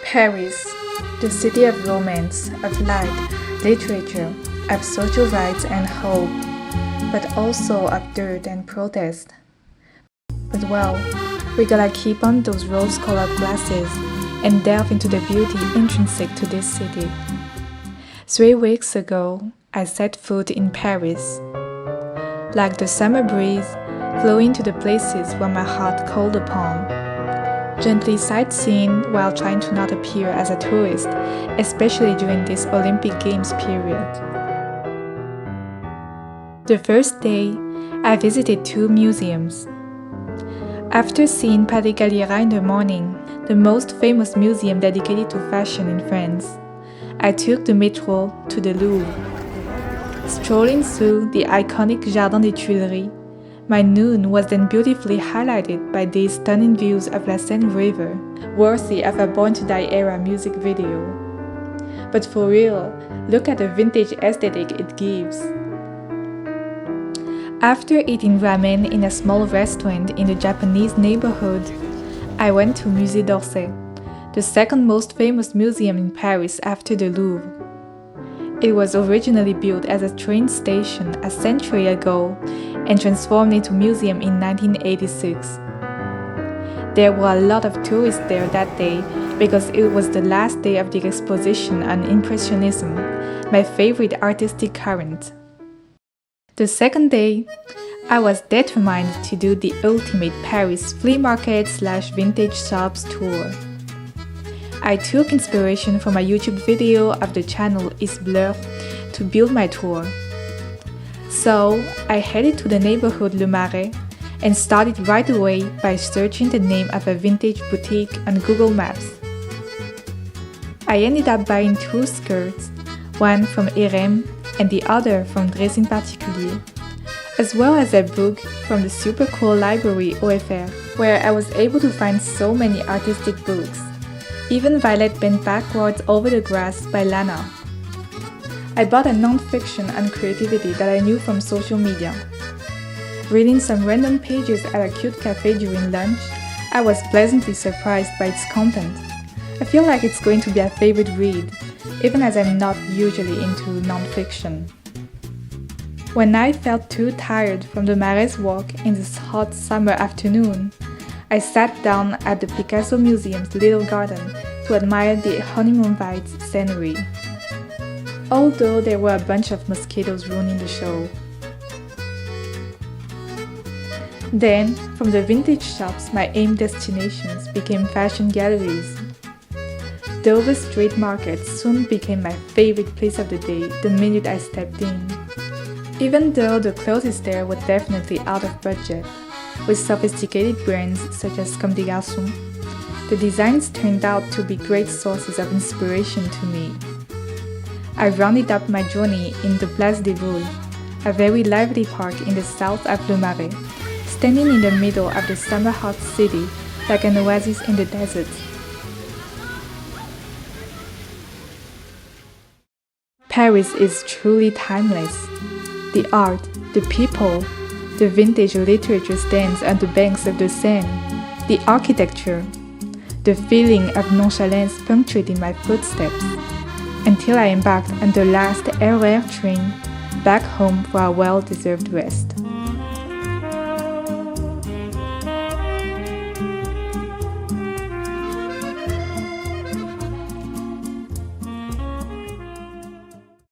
Paris, the city of romance, of light, literature, of social rights and hope, but also of dirt and protest. But well, we gotta keep on those rose-colored glasses and delve into the beauty intrinsic to this city. 3 weeks ago, I set foot in Paris. Like the summer breeze, flowing to the places where my heart called upon. Gently sightseeing while trying to not appear as a tourist, especially during this Olympic Games period. The first day, I visited 2 museums. After seeing Palais Galliera in the morning, the most famous museum dedicated to fashion in France, I took the metro to the Louvre. Strolling through the iconic Jardin des Tuileries, my noon was then beautifully highlighted by these stunning views of la Seine River, worthy of a Born to Die era music video. But for real, look at the vintage aesthetic it gives. After eating ramen in a small restaurant in the Japanese neighborhood, I went to Musée d'Orsay, the second most famous museum in Paris after the Louvre. It was originally built as a train station a century ago and transformed into a museum in 1986. There were a lot of tourists there that day because it was the last day of the exposition on Impressionism, my favorite artistic current. The second day, I was determined to do the ultimate Paris flea market / vintage shops tour. I took inspiration from a YouTube video of the channel Is Blur to build my tour. So, I headed to the neighborhood Le Marais and started right away by searching the name of a vintage boutique on Google Maps. I ended up buying 2 skirts, one from Erem and the other from Dressing Particulier, as well as a book from the super cool library OFR, where I was able to find so many artistic books. Even Violet Bent Backwards Over the Grass by Lana. I bought a non-fiction on creativity that I knew from social media. Reading some random pages at a cute cafe during lunch, I was pleasantly surprised by its content. I feel like it's going to be a favorite read, even as I'm not usually into non-fiction. When I felt too tired from the marais walk in this hot summer afternoon, I sat down at the Picasso Museum's little garden to admire the honeymoon vines scenery. Although there were a bunch of mosquitoes ruining the show. Then, from the vintage shops, my aim destinations became fashion galleries. Dover Street Market soon became my favorite place of the day the minute I stepped in. Even though the clothes there were definitely out of budget, with sophisticated brands such as Comme des Garçons, the designs turned out to be great sources of inspiration to me. I rounded up my journey in the Place des Vosges, a very lively park in the south of Le Marais, standing in the middle of the summer hot city like an oasis in the desert. Paris is truly timeless. The art, the people, the vintage literature stands on the banks of the Seine, the architecture, the feeling of nonchalance punctuating my footsteps, until I embarked on the last RER train back home for a well-deserved rest.